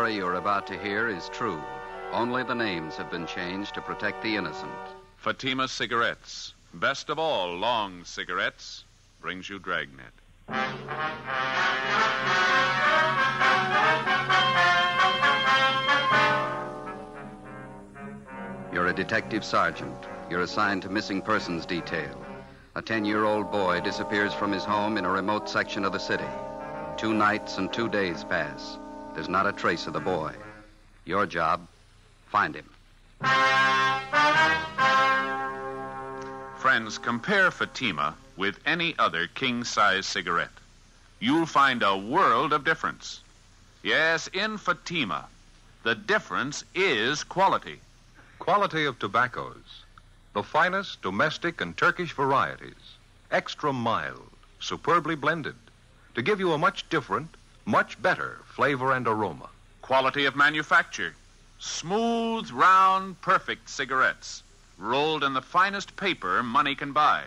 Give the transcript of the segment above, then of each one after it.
story you're about to hear is true. Only the names have been changed to protect the innocent. Fatima Cigarettes, best of all long cigarettes, brings you Dragnet. You're a detective sergeant. You're assigned to missing persons detail. A 10-year-old boy disappears from his home in a remote section of the city. 2 nights and 2 days pass. There's not a trace of the boy. Your job, find him. Friends, compare Fatima with any other king-size cigarette. You'll find a world of difference. Yes, in Fatima, the difference is quality. Quality of tobaccos. The finest domestic and Turkish varieties. Extra mild, superbly blended. To give you a much different, much better flavor and aroma. Quality of manufacture. Smooth, round, perfect cigarettes. Rolled in the finest paper money can buy.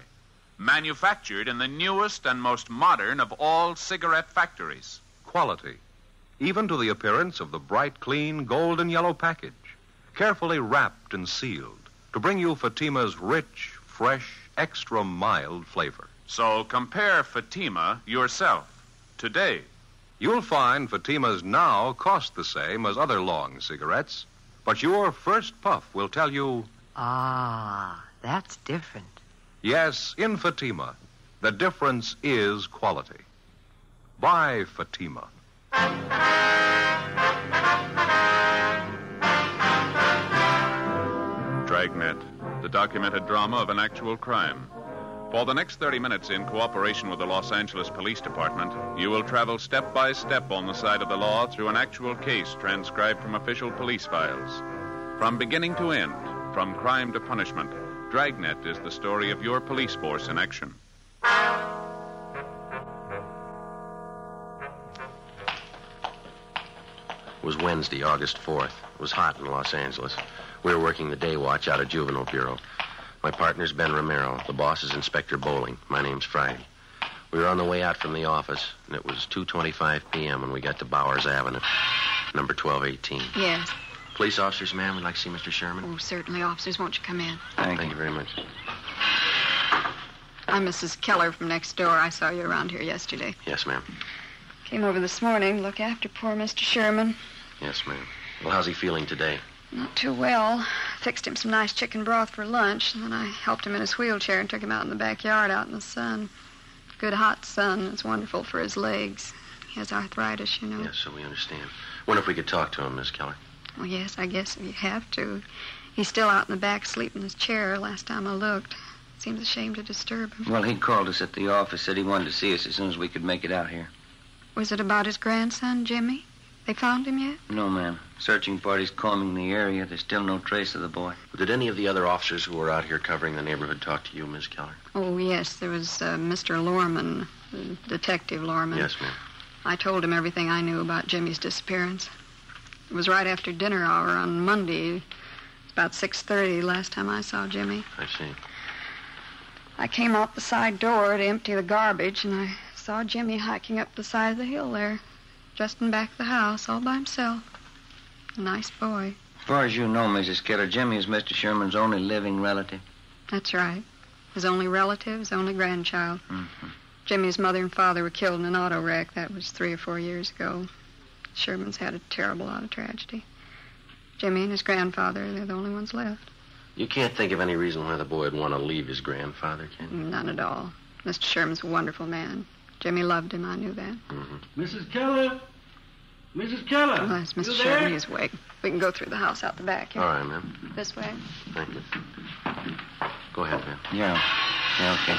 Manufactured in the newest and most modern of all cigarette factories. Quality. Even to the appearance of the bright, clean, gold and yellow package. Carefully wrapped and sealed to bring you Fatima's rich, fresh, extra mild flavor. So compare Fatima yourself today. You'll find Fatima's now cost the same as other long cigarettes, but your first puff will tell you... Ah, that's different. Yes, in Fatima, the difference is quality. Buy Fatima. Dragnet, the documented drama of an actual crime. For the next 30 minutes, in cooperation with the Los Angeles Police Department, you will travel step by step on the side of the law through an actual case transcribed from official police files. From beginning to end, from crime to punishment, Dragnet is the story of your police force in action. It was Wednesday, August 4th. It was hot in Los Angeles. We were working the day watch out of Juvenile Bureau. My partner's Ben Romero. The boss is Inspector Bowling. My name's Friday. We were on the way out from the office, and it was 2:25 p.m. when we got to Bowers Avenue, number 1218. Yes. Police officers, ma'am, we'd like to see Mr. Sherman. Oh, certainly, officers. Won't you come in? Thank you very much. I'm Mrs. Keller from next door. I saw you around here yesterday. Yes, ma'am. Came over this morning to look after poor Mr. Sherman. Yes, ma'am. Well, how's he feeling today? Not too well. Fixed him some nice chicken broth for lunch, and then I helped him in his wheelchair and took him out in the backyard out in the sun. Good hot sun. It's wonderful for his legs. He has arthritis, you know. Yes, so we understand. Wonder if we could talk to him, Miss Keller. Well, yes, I guess you have to. He's still out in the back sleeping in his chair last time I looked. Seems a shame to disturb him. Well, he called us at the office, said he wanted to see us as soon as we could make it out here. Was it about his grandson, Jimmy? They found him yet? No, ma'am. Searching party's combing the area. There's still no trace of the boy. Did any of the other officers who were out here covering the neighborhood talk to you, Miss Keller? Oh, yes. There was Mr. Lorman, Detective Lorman. Yes, ma'am. I told him everything I knew about Jimmy's disappearance. It was right after dinner hour on Monday. About 6:30 last time I saw Jimmy. I see. I came out the side door to empty the garbage, and I saw Jimmy hiking up the side of the hill there, just in back of the house, all by himself. A nice boy. As far as you know, Mrs. Keller, Jimmy is Mr. Sherman's only living relative. That's right. His only relative, his only grandchild. Mm-hmm. Jimmy's mother and father were killed in an auto wreck. That was 3 or 4 years ago. Sherman's had a terrible lot of tragedy. Jimmy and his grandfather, they're the only ones left. You can't think of any reason why the boy would want to leave his grandfather, can you? None at all. Mr. Sherman's a wonderful man. Jimmy loved him, I knew that. Mm-hmm. Mrs. Keller? Mrs. Keller? Oh, that's Mr. Sherman. He's awake. We can go through the house out the back here. All right, ma'am. This way. Thank you. Go ahead, ma'am. Yeah, okay.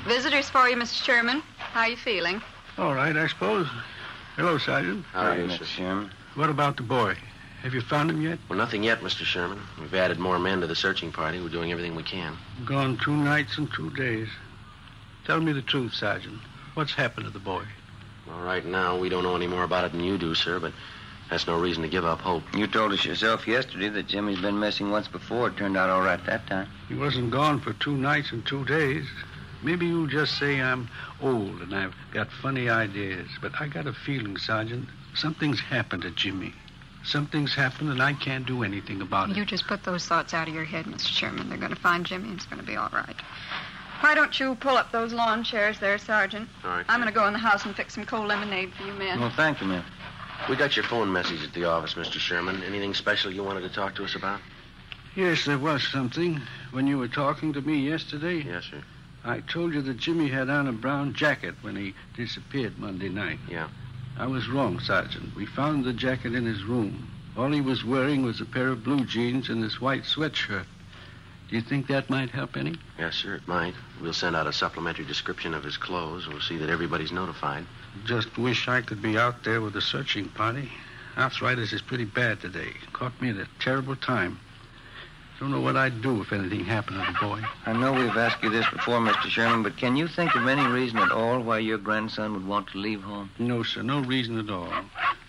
Visitors for you, Mr. Sherman. How are you feeling? All right, I suppose. Hello, Sergeant. How are you, Mr. Sherman? What about the boy? Have you found him yet? Well, nothing yet, Mr. Sherman. We've added more men to the searching party. We're doing everything we can. Gone 2 nights and 2 days. Tell me the truth, Sergeant. What's happened to the boy? Well, right now, we don't know any more about it than you do, sir, but that's no reason to give up hope. You told us yourself yesterday that Jimmy's been missing once before. It turned out all right that time. He wasn't gone for 2 nights and 2 days. Maybe you'll just say I'm old and I've got funny ideas, but I got a feeling, Sergeant, something's happened to Jimmy. Something's happened and I can't do anything about it. You just put those thoughts out of your head, Mr. Sherman. They're going to find Jimmy and it's going to be all right. Why don't you pull up those lawn chairs there, Sergeant? All right. I'm going to go in the house and fix some cold lemonade for you men. Well, thank you, ma'am. We got your phone message at the office, Mr. Sherman. Anything special you wanted to talk to us about? Yes, there was something. When you were talking to me yesterday, Yes, sir. I told you that Jimmy had on a brown jacket when he disappeared Monday night. Yeah. I was wrong, Sergeant. We found the jacket in his room. All he was wearing was a pair of blue jeans and this white sweatshirt. Do you think that might help any? Yes, sir, it might. We'll send out a supplementary description of his clothes. We'll see that everybody's notified. Just wish I could be out there with the searching party. Arthritis is pretty bad today. Caught me at a terrible time. Don't know what I'd do if anything happened to the boy. I know we've asked you this before, Mr. Sherman, but can you think of any reason at all why your grandson would want to leave home? No, sir, no reason at all.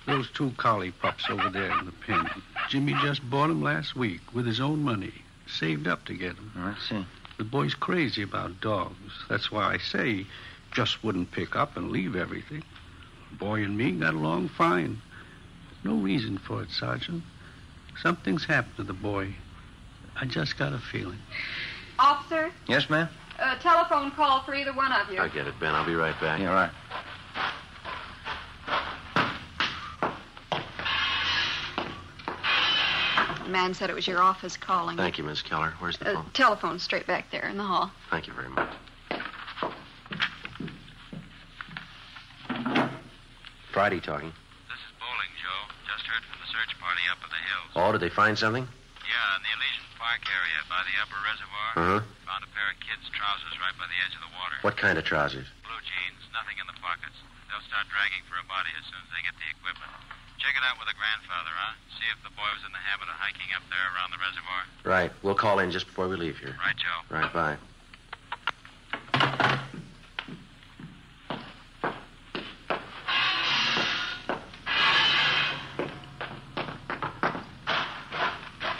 Those 2 collie pups over there in the pen. Jimmy just bought them last week with his own money. Saved up to get them. I see. The boy's crazy about dogs. That's why I say he just wouldn't pick up and leave everything. The boy and me got along fine. No reason for it, Sergeant. Something's happened to the boy. I just got a feeling. Officer, Yes, ma'am? a telephone call for either one of you. I'll get it, Ben. I'll be right back. Yeah, right. The man said it was your office calling. Thank you, Miss Keller. Where's the phone? Telephone straight back there in the hall. Thank you very much. Friday talking. This is Bowling, Joe. Just heard from the search party up in the hills. Oh, did they find something? Yeah, in the Elysian Park area by the upper reservoir. Uh-huh. Found a pair of kids' trousers right by the edge of the water. What kind of trousers? Blue jeans, nothing in the pockets. They'll start dragging for a body as soon as they get the equipment. Check it out with the grandfather, huh? See if the boy was in the habit of hiking up there around the reservoir. Right. We'll call in just before we leave here. Right, Joe. Right, bye.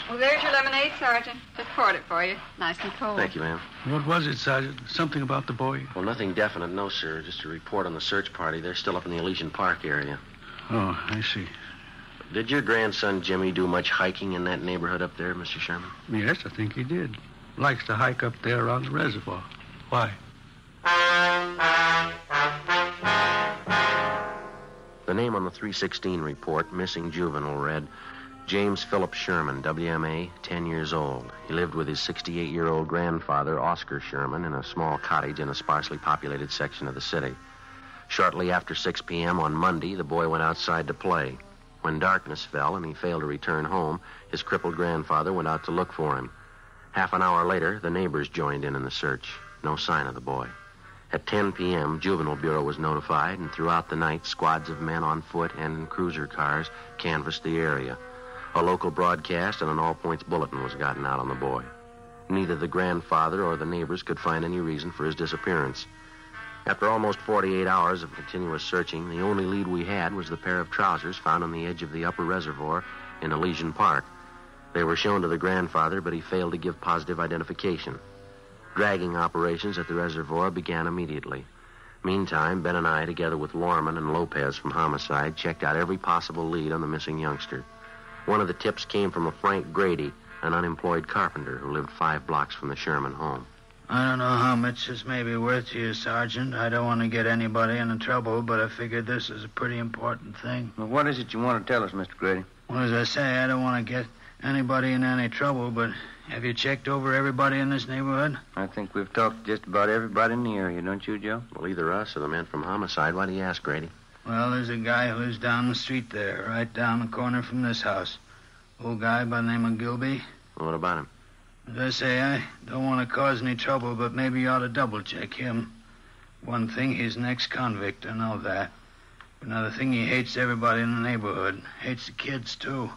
Well, there's your lemonade, Sergeant. Just poured it for you. Nice and cold. Thank you, ma'am. What was it, Sergeant? Something about the boy? Well, nothing definite, no, sir. Just a report on the search party. They're still up in the Elysian Park area. Oh, I see. Did your grandson Jimmy do much hiking in that neighborhood up there, Mr. Sherman? Yes, I think he did. Likes to hike up there around the reservoir. Why? The name on the 316 report, missing juvenile, read James Philip Sherman, WMA, 10 years old. He lived with his 68-year-old grandfather, Oscar Sherman, in a small cottage in a sparsely populated section of the city. Shortly after 6 p.m. on Monday, the boy went outside to play. When darkness fell and he failed to return home, his crippled grandfather went out to look for him. Half an hour later, the neighbors joined in the search. No sign of the boy. At 10 p.m., Juvenile Bureau was notified, and throughout the night, squads of men on foot and in cruiser cars canvassed the area. A local broadcast and an all-points bulletin was gotten out on the boy. Neither the grandfather or the neighbors could find any reason for his disappearance. After almost 48 hours of continuous searching, the only lead we had was the pair of trousers found on the edge of the upper reservoir in Elysian Park. They were shown to the grandfather, but he failed to give positive identification. Dragging operations at the reservoir began immediately. Meantime, Ben and I, together with Lorman and Lopez from Homicide, checked out every possible lead on the missing youngster. One of the tips came from a Frank Grady, an unemployed carpenter who lived 5 blocks from the Sherman home. I don't know how much this may be worth to you, Sergeant. I don't want to get anybody into trouble, but I figured this is a pretty important thing. Well, what is it you want to tell us, Mr. Grady? Well, as I say, I don't want to get anybody in any trouble, but have you checked over everybody in this neighborhood? I think we've talked to just about everybody in the area, don't you, Joe? Well, either us or the men from Homicide. Why do you ask, Grady? Well, there's a guy who lives down the street there, right down the corner from this house. Old guy by the name of Gilby. Well, what about him? As I say, I don't want to cause any trouble, but maybe you ought to double-check him. One thing, he's an ex-convict, I know that. Another thing, he hates everybody in the neighborhood. Hates the kids, too.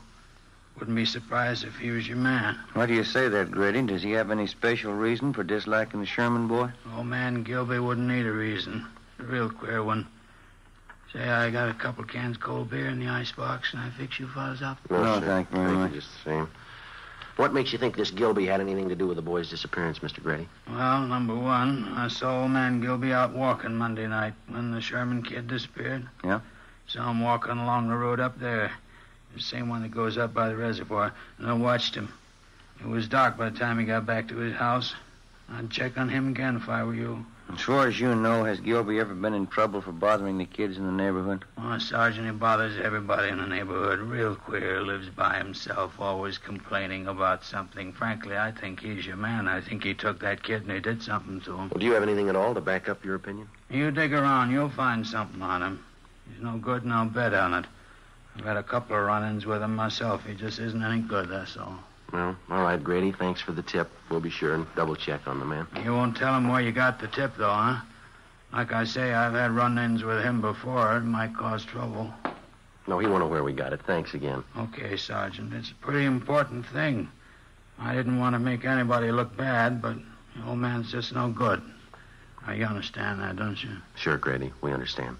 Wouldn't be surprised if he was your man. Why do you say that, Grady? Does he have any special reason for disliking the Sherman boy? Old man Gilby wouldn't need a reason. A real queer one. Say, I got a couple cans of cold beer in the icebox, and I fix you fellas up. No, thank you very much. Just the same. What makes you think this Gilby had anything to do with the boy's disappearance, Mr. Grady? Well, number one, I saw old man Gilby out walking Monday night when the Sherman kid disappeared. Yeah? Saw him walking along the road up there. The same one that goes up by the reservoir. And I watched him. It was dark by the time he got back to his house. I'd check on him again if I were you. As far as you know, has Gilby ever been in trouble for bothering the kids in the neighborhood? Oh, Sergeant, he bothers everybody in the neighborhood. Real queer. Lives by himself, always complaining about something. Frankly, I think he's your man. I think he took that kid and he did something to him. Well, do you have anything at all to back up your opinion? You dig around. You'll find something on him. He's no good, and I'll bet on it. I've had a couple of run-ins with him myself. He just isn't any good, that's all. Well, all right, Grady. Thanks for the tip. We'll be sure and double-check on the man. You won't tell him where you got the tip, though, huh? Like I say, I've had run-ins with him before. It might cause trouble. No, he won't know where we got it. Thanks again. Okay, Sergeant. It's a pretty important thing. I didn't want to make anybody look bad, but the old man's just no good. Now, you understand that, don't you? Sure, Grady. We understand.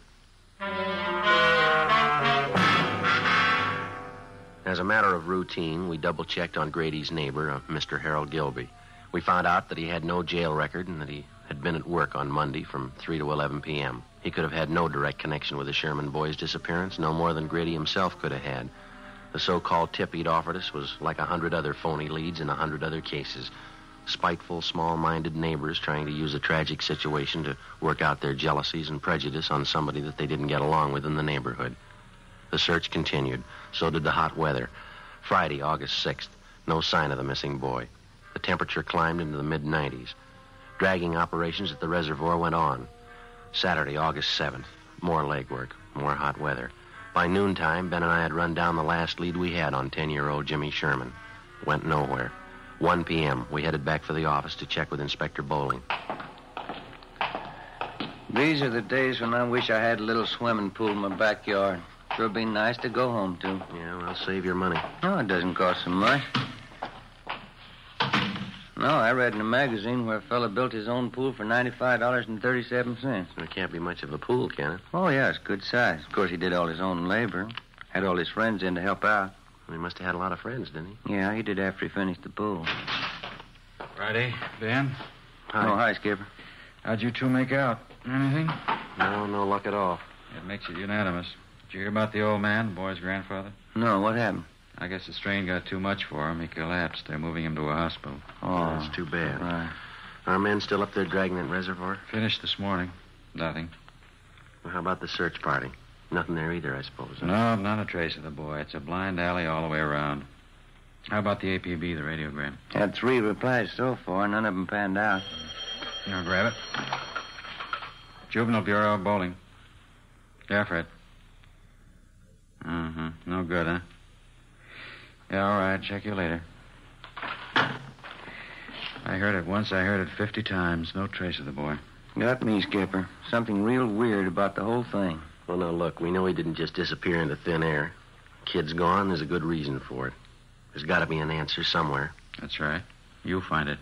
As a matter of routine, we double-checked on Grady's neighbor, Mr. Harold Gilby. We found out that he had no jail record and that he had been at work on Monday from 3 to 11 p.m. He could have had no direct connection with the Sherman boy's disappearance, no more than Grady himself could have had. The so-called tip he'd offered us was like 100 other phony leads in 100 other cases. Spiteful, small-minded neighbors trying to use a tragic situation to work out their jealousies and prejudice on somebody that they didn't get along with in the neighborhood. The search continued. So did the hot weather. Friday, August 6th, no sign of the missing boy. The temperature climbed into the mid-90s. Dragging operations at the reservoir went on. Saturday, August 7th, more legwork, more hot weather. By noontime, Ben and I had run down the last lead we had on 10-year-old Jimmy Sherman. Went nowhere. 1 p.m., we headed back for the office to check with Inspector Bowling. These are the days when I wish I had a little swimming pool in my backyard. Sure be nice to go home to. Yeah, well, save your money. No, it doesn't cost so much. No, I read in a magazine where a fella built his own pool for $95.37. There can't be much of a pool, can it? Oh, yeah, it's good size. Of course, he did all his own labor. Had all his friends in to help out. He must have had a lot of friends, didn't he? Yeah, he did after he finished the pool. Friday, Ben? Hi. Oh, hi, Skipper. How'd you two make out? Anything? No luck at all. It makes it unanimous. Did you hear about the old man, the boy's grandfather? No, what happened? I guess the strain got too much for him. He collapsed. They're moving him to a hospital. Oh, that's too bad. Right. Our men still up there dragging that reservoir? Finished this morning. Nothing. Well, how about the search party? Nothing there either, I suppose. Huh? No, not a trace of the boy. It's a blind alley all the way around. How about the APB, the radiogram? Had 3 replies so far. None of them panned out. Here, grab it. Juvenile Bureau, Bowling. Yeah, Fred. No good, huh? Yeah, all right. Check you later. I heard it once. I heard it 50 times. No trace of the boy. Got me, Skipper. Something real weird about the whole thing. Well, now, look, we know he didn't just disappear into thin air. Kid's gone. There's a good reason for it. There's got to be an answer somewhere. That's right. You'll find it.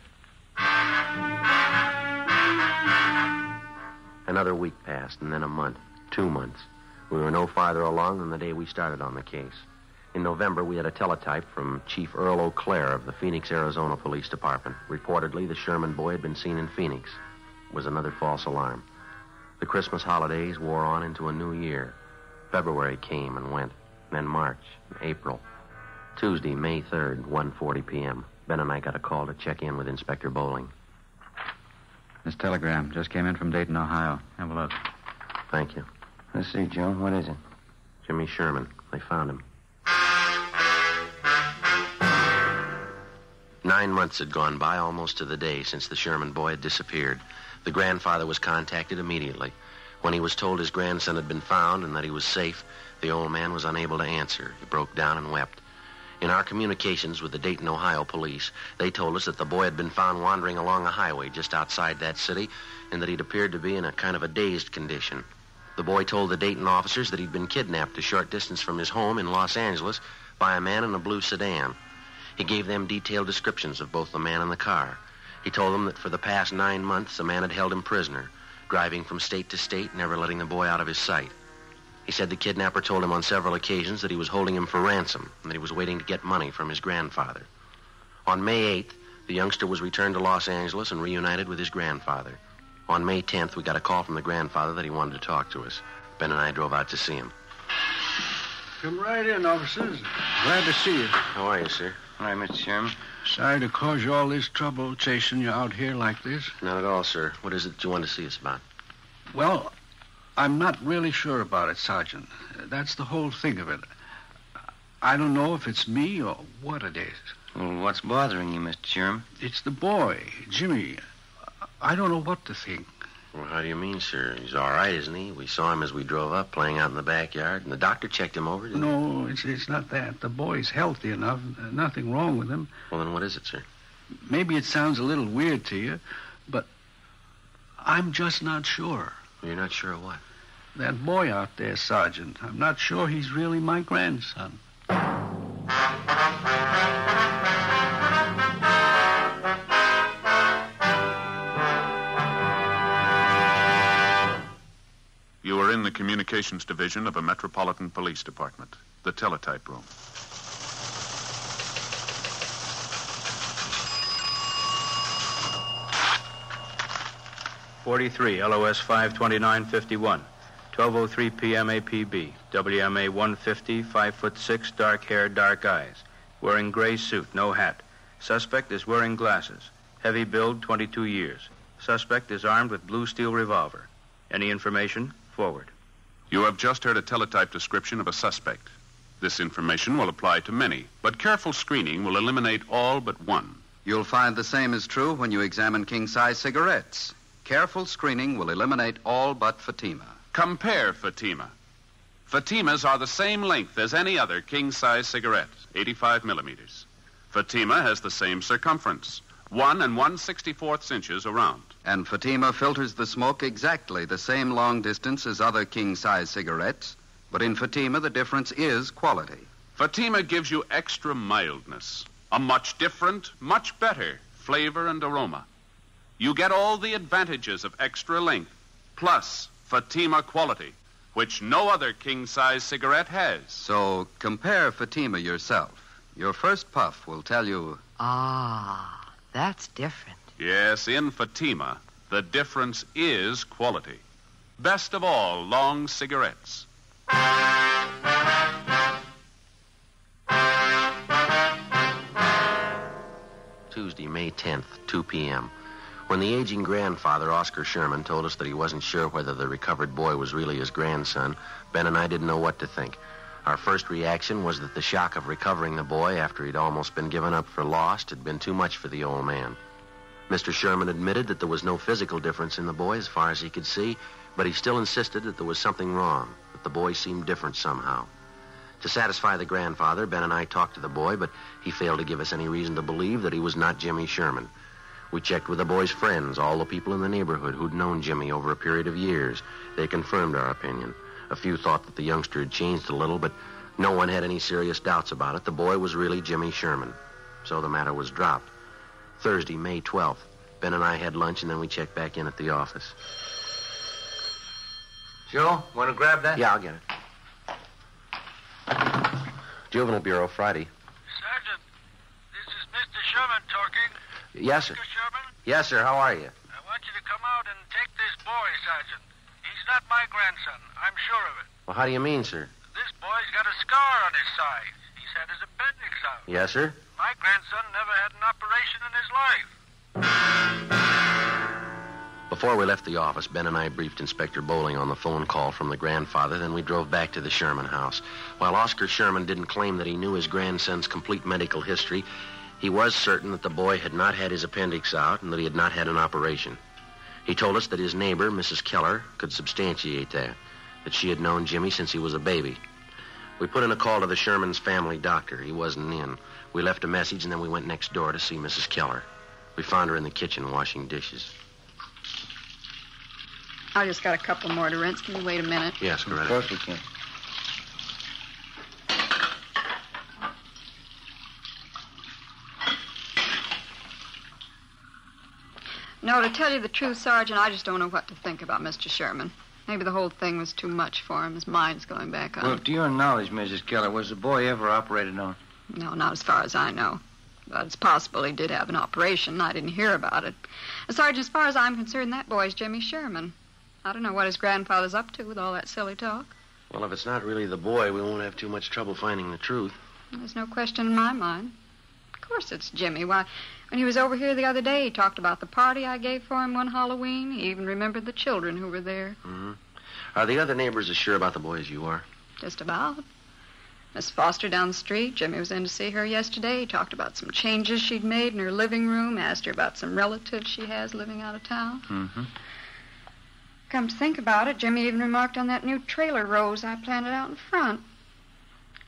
Another week passed, and then a month. 2 months. We were no farther along than the day we started on the case. In November, we had a teletype from Chief Earl O'Clair of the Phoenix, Arizona Police Department. Reportedly, the Sherman boy had been seen in Phoenix. It was another false alarm. The Christmas holidays wore on into a new year. February came and went, then March, April. Tuesday, May 3rd, 1:40 p.m. Ben and I got a call to check in with Inspector Bowling. This telegram just came in from Dayton, Ohio. Have a look. Thank you. Let's see, Joe. What is it? Jimmy Sherman. They found him. 9 months had gone by, almost to the day, since the Sherman boy had disappeared. The grandfather was contacted immediately. When he was told his grandson had been found and that he was safe, the old man was unable to answer. He broke down and wept. In our communications with the Dayton, Ohio police, they told us that the boy had been found wandering along a highway just outside that city and that he'd appeared to be in a kind of a dazed condition. The boy told the Dayton officers that he'd been kidnapped a short distance from his home in Los Angeles by a man in a blue sedan. He gave them detailed descriptions of both the man and the car. He told them that for the past 9 months, the man had held him prisoner, driving from state to state, never letting the boy out of his sight. He said the kidnapper told him on several occasions that he was holding him for ransom and that he was waiting to get money from his grandfather. On May 8th, the youngster was returned to Los Angeles and reunited with his grandfather. On May 10th, we got a call from the grandfather that he wanted to talk to us. Ben and I drove out to see him. Come right in, officers. Glad to see you. How are you, sir? All right, Mr. Sherman. Sorry to cause you all this trouble chasing you out here like this. Not at all, sir. What is it that you want to see us about? Well, I'm not really sure about it, Sergeant. That's the whole thing of it. I don't know if it's me or what it is. Well, what's bothering you, Mr. Sherman? It's the boy, Jimmy. I don't know what to think. Well, how do you mean, sir? He's all right, isn't he? We saw him as we drove up, playing out in the backyard, and the doctor checked him over, didn't he? No, it's not that. The boy's healthy enough. Nothing wrong with him. Well, then what is it, sir? Maybe it sounds a little weird to you, but I'm just not sure. You're not sure of what? That boy out there, Sergeant, I'm not sure he's really my grandson. You are in the communications division of a metropolitan police department, the teletype room. .43, LOS 52951, 12:03 p.m. APB, WMA 150, 5'6", dark hair, dark eyes, wearing gray suit, no hat. Suspect is wearing glasses. Heavy build, 22 years. Suspect is armed with blue steel revolver. Any information? Forward. You have just heard a teletype description of a suspect. This information will apply to many, but careful screening will eliminate all but one. You'll find the same is true when you examine king-size cigarettes. Careful screening will eliminate all but Fatima. Compare Fatima. Fatimas are the same length as any other king-size cigarette, 85 millimeters. Fatima has the same circumference, 1 1/64 inches around. And Fatima filters the smoke exactly the same long distance as other king-size cigarettes, but in Fatima the difference is quality. Fatima gives you extra mildness, a much different, much better flavor and aroma. You get all the advantages of extra length, plus Fatima quality, which no other king-size cigarette has. So compare Fatima yourself. Your first puff will tell you... Ah, that's different. Yes, in Fatima, the difference is quality. Best of all, long cigarettes. Tuesday, May 10th, 2 p.m. When the aging grandfather, Oscar Sherman, told us that he wasn't sure whether the recovered boy was really his grandson, Ben and I didn't know what to think. Our first reaction was that the shock of recovering the boy after he'd almost been given up for lost had been too much for the old man. Mr. Sherman admitted that there was no physical difference in the boy as far as he could see, but he still insisted that there was something wrong, that the boy seemed different somehow. To satisfy the grandfather, Ben and I talked to the boy, but he failed to give us any reason to believe that he was not Jimmy Sherman. We checked with the boy's friends, all the people in the neighborhood who'd known Jimmy over a period of years. They confirmed our opinion. A few thought that the youngster had changed a little, but no one had any serious doubts about it. The boy was really Jimmy Sherman. So the matter was dropped. Thursday, May 12th. Ben and I had lunch, and then we checked back in at the office. Joe, want to grab that? Yeah, I'll get it. Juvenile Bureau, Friday. Sergeant, this is Mr. Sherman talking. Yes, sir. Mr. Sherman? Yes, sir. How are you? I want you to come out and take this boy, Sergeant. He's not my grandson. I'm sure of it. Well, how do you mean, sir? This boy's got a scar on his side. He's had his appendix out. Yes, sir. My grandson never had an operation in his life. Before we left the office, Ben and I briefed Inspector Bowling on the phone call from the grandfather, then we drove back to the Sherman house. While Oscar Sherman didn't claim that he knew his grandson's complete medical history, he was certain that the boy had not had his appendix out and that he had not had an operation. He told us that his neighbor, Mrs. Keller, could substantiate that she had known Jimmy since he was a baby. We put in a call to the Sherman's family doctor. He wasn't in. We left a message, and then we went next door to see Mrs. Keller. We found her in the kitchen washing dishes. I just got a couple more to rinse. Can you wait a minute? Yes, go right Of course we can. No, to tell you the truth, Sergeant, I just don't know what to think about Mr. Sherman. Maybe the whole thing was too much for him. His mind's going back on. Well, to your knowledge, Mrs. Keller, was the boy ever operated on? No, not as far as I know. But it's possible he did have an operation. I didn't hear about it. Sergeant, as far as I'm concerned, that boy's Jimmy Sherman. I don't know what his grandfather's up to with all that silly talk. Well, if it's not really the boy, we won't have too much trouble finding the truth. There's no question in my mind. Of course it's Jimmy. Why, when he was over here the other day, he talked about the party I gave for him one Halloween. He even remembered the children who were there. Mm-hmm. Are the other neighbors as sure about the boy as you are? Just about. Miss Foster down the street, Jimmy was in to see her yesterday. He talked about some changes she'd made in her living room, asked her about some relatives she has living out of town. Mm-hmm. Come to think about it, Jimmy even remarked on that new trailer rose I planted out in front.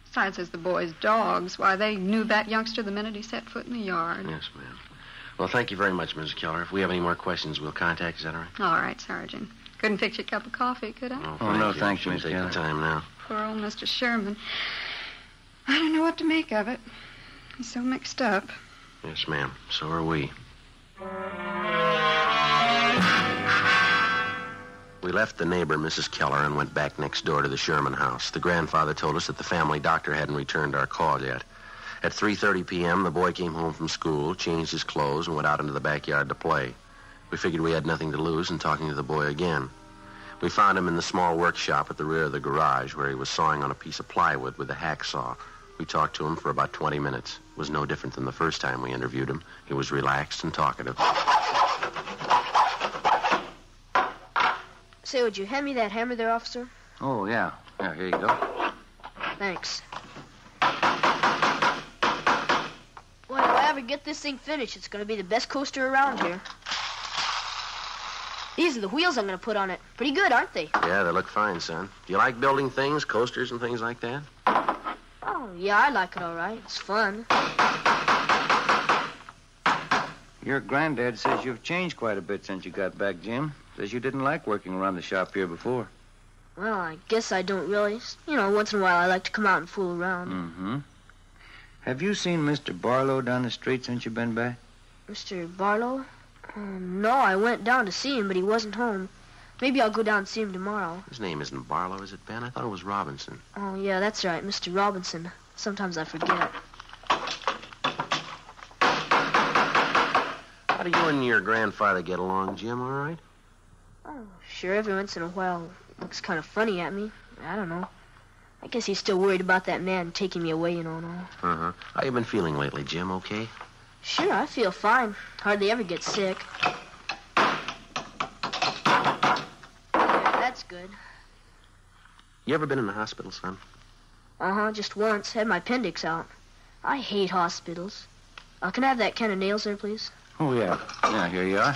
Besides, as the boy's dogs, why, they knew that youngster the minute he set foot in the yard. Yes, ma'am. Well, thank you very much, Mrs. Keller. If we have any more questions, we'll contact you. Is that all right? All right, Sergeant. Couldn't fix you a cup of coffee, could I? Oh, no, thank you, Miss Take Keller. your time now. Poor old Mr. Sherman. I don't know what to make of it. He's so mixed up. Yes, ma'am. So are we. We left the neighbor, Mrs. Keller, and went back next door to the Sherman house. The grandfather told us that the family doctor hadn't returned our call yet. At 3:30 p.m., the boy came home from school, changed his clothes, and went out into the backyard to play. We figured we had nothing to lose in talking to the boy again. We found him in the small workshop at the rear of the garage where he was sawing on a piece of plywood with a hacksaw. We talked to him for about 20 minutes. It was no different than the first time we interviewed him. He was relaxed and talkative. Say, would you hand me that hammer there, officer? Oh, yeah. Yeah, here you go. Thanks. Boy, if I ever get this thing finished, it's going to be the best coaster around here. These are the wheels I'm going to put on it. Pretty good, aren't they? Yeah, they look fine, son. Do you like building things, coasters and things like that? Oh, yeah, I like it all right. It's fun. Your granddad says you've changed quite a bit since you got back, Jim. Says you didn't like working around the shop here before. Well, I guess I don't really. You know, once in a while I like to come out and fool around. Mm-hmm. Have you seen Mr. Barlow down the street since you've been back? Mr. Barlow? No, I went down to see him, but he wasn't home. Maybe I'll go down and see him tomorrow. His name isn't Barlow, is it, Ben? I thought it was Robinson. Oh, yeah, that's right, Mr. Robinson. Sometimes I forget. How do you and your grandfather get along, Jim, all right? Oh, sure, every once in a while looks kind of funny at me. I don't know. I guess he's still worried about that man taking me away, you know, and all. Uh-huh. How you been feeling lately, Jim, okay? Sure, I feel fine. Hardly ever get sick. That's good. You ever been in the hospital, son? Uh-huh, just once. Had my appendix out. I hate hospitals. Can I have that can of nails there, please? Oh, yeah. Yeah, here you are.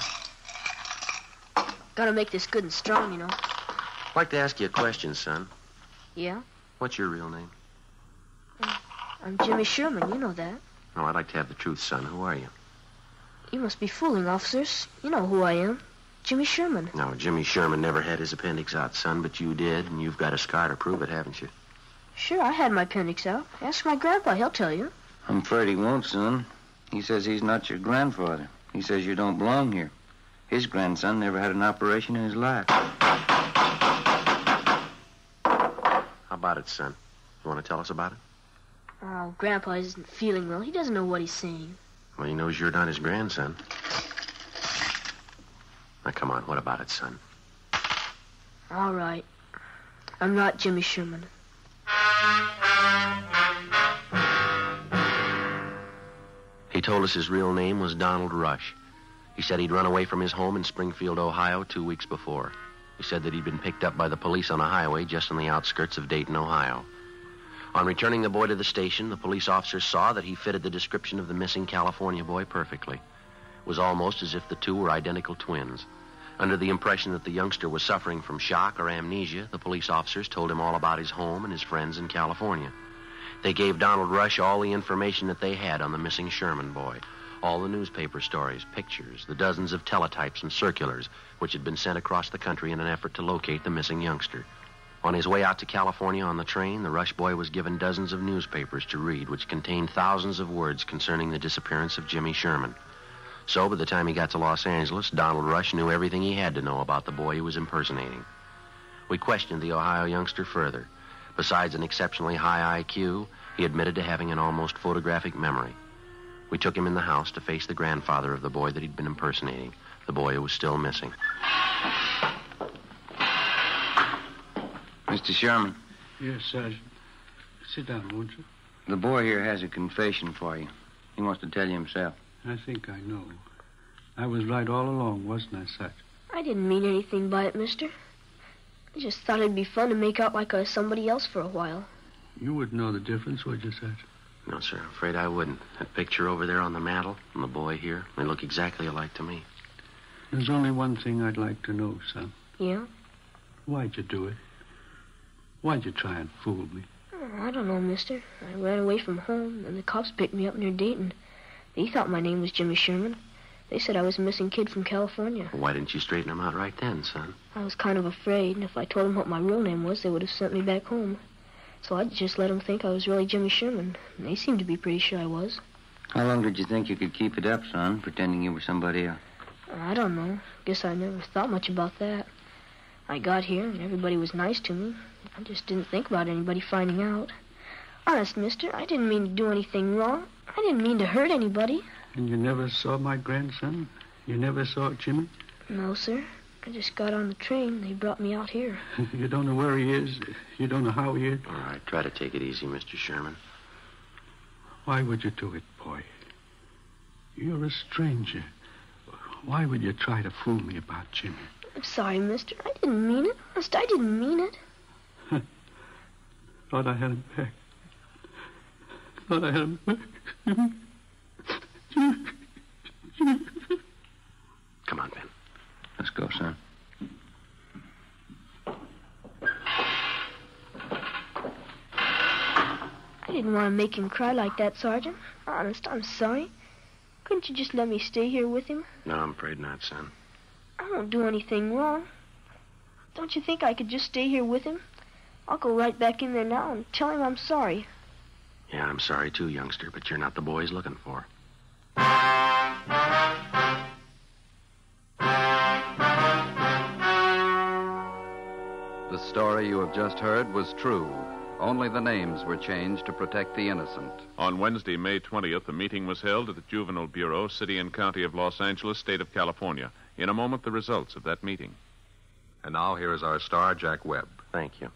Gotta make this good and strong, you know. I'd like to ask you a question, son. Yeah? What's your real name? I'm Jimmy Sherman, you know that. No, I'd like to have the truth, son. Who are you? You must be fooling, officers. You know who I am. Jimmy Sherman. No, Jimmy Sherman never had his appendix out, son, but you did, and you've got a scar to prove it, haven't you? Sure, I had my appendix out. Ask my grandpa, he'll tell you. I'm afraid he won't, son. He says he's not your grandfather. He says you don't belong here. His grandson never had an operation in his life. How about it, son? You want to tell us about it? Oh, Grandpa isn't feeling well. He doesn't know what he's saying. Well, he knows you're not his grandson. Now, come on, what about it, son? All right. I'm not Jimmy Sherman. He told us his real name was Donald Rush. He said he'd run away from his home in Springfield, Ohio, 2 weeks before. He said that he'd been picked up by the police on a highway just on the outskirts of Dayton, Ohio. On returning the boy to the station, the police officers saw that he fitted the description of the missing California boy perfectly. It was almost as if the two were identical twins. Under the impression that the youngster was suffering from shock or amnesia, the police officers told him all about his home and his friends in California. They gave Donald Rush all the information that they had on the missing Sherman boy, all the newspaper stories, pictures, the dozens of teletypes and circulars which had been sent across the country in an effort to locate the missing youngster. On his way out to California on the train, the Rush boy was given dozens of newspapers to read, which contained thousands of words concerning the disappearance of Jimmy Sherman. So, by the time he got to Los Angeles, Donald Rush knew everything he had to know about the boy he was impersonating. We questioned the Ohio youngster further. Besides an exceptionally high IQ, he admitted to having an almost photographic memory. We took him in the house to face the grandfather of the boy that he'd been impersonating, the boy who was still missing. Mr. Sherman. Yes, Sergeant. Sit down, won't you? The boy here has a confession for you. He wants to tell you himself. I think I know. I was right all along, wasn't I, Sergeant? I didn't mean anything by it, mister. I just thought it'd be fun to make out like I was somebody else for a while. You wouldn't know the difference, would you, Sergeant? No, sir. I'm afraid I wouldn't. That picture over there on the mantel and the boy here, they look exactly alike to me. There's only one thing I'd like to know, son. Yeah? Why'd you do it? Why'd you try and fool me? Oh, I don't know, mister. I ran away from home, and the cops picked me up near Dayton. They thought my name was Jimmy Sherman. They said I was a missing kid from California. Well, why didn't you straighten them out right then, son? I was kind of afraid, and if I told them what my real name was, they would have sent me back home. So I just let them think I was really Jimmy Sherman. And they seemed to be pretty sure I was. How long did you think you could keep it up, son, pretending you were somebody else? I don't know. Guess I never thought much about that. I got here, and everybody was nice to me. I just didn't think about anybody finding out. Honest, mister, I didn't mean to do anything wrong. I didn't mean to hurt anybody. And you never saw my grandson? You never saw Jimmy? No, sir. I just got on the train. They brought me out here. You don't know where he is? You don't know how he is? All right, try to take it easy, Mr. Sherman. Why would you do it, boy? You're a stranger. Why would you try to fool me about Jimmy? I'm sorry, mister. I didn't mean it. Honest, I didn't mean it. Thought I had him back. Thought I had him back. Come on, Ben. Let's go, son. I didn't want to make him cry like that, Sergeant. Honest, I'm sorry. Couldn't you just let me stay here with him? No, I'm afraid not, son. I won't do anything wrong. Don't you think I could just stay here with him? I'll go right back in there now and tell him I'm sorry. Yeah, I'm sorry too, youngster, but you're not the boy he's looking for. The story you have just heard was true. Only the names were changed to protect the innocent. On Wednesday, May 20th, a meeting was held at the Juvenile Bureau, City and County of Los Angeles, State of California. In a moment, the results of that meeting. And now here is our star, Jack Webb. Thank you.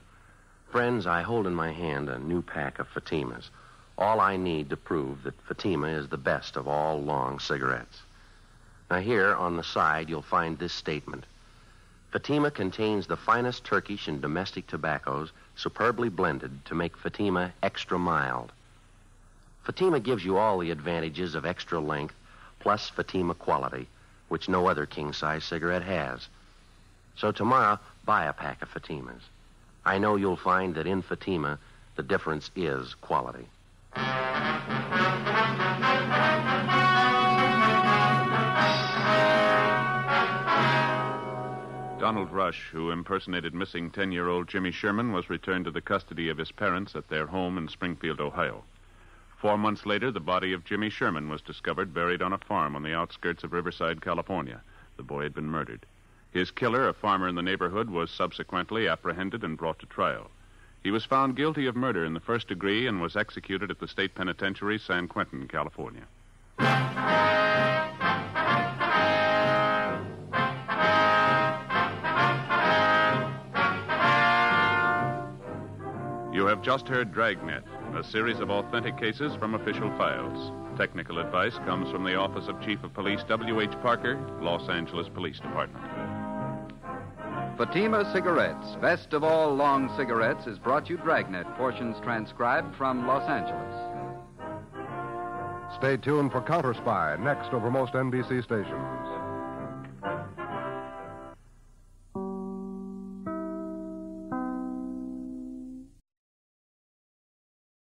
Friends, I hold in my hand a new pack of Fatimas. All I need to prove that Fatima is the best of all long cigarettes. Now here on the side, you'll find this statement. Fatima contains the finest Turkish and domestic tobaccos, superbly blended to make Fatima extra mild. Fatima gives you all the advantages of extra length, plus Fatima quality, which no other king-size cigarette has. So tomorrow, buy a pack of Fatimas. I know you'll find that in Fatima, the difference is quality. Donald Rush, who impersonated missing 10-year-old Jimmy Sherman, was returned to the custody of his parents at their home in Springfield, Ohio. 4 months later, the body of Jimmy Sherman was discovered buried on a farm on the outskirts of Riverside, California. The boy had been murdered. His killer, a farmer in the neighborhood, was subsequently apprehended and brought to trial. He was found guilty of murder in the first degree and was executed at the state penitentiary, San Quentin, California. You have just heard Dragnet, a series of authentic cases from official files. Technical advice comes from the Office of Chief of Police W.H. Parker, Los Angeles Police Department. Fatima Cigarettes, best of all long cigarettes, is brought you Dragnet, portions transcribed from Los Angeles. Stay tuned for Counter Spy, next over most NBC stations.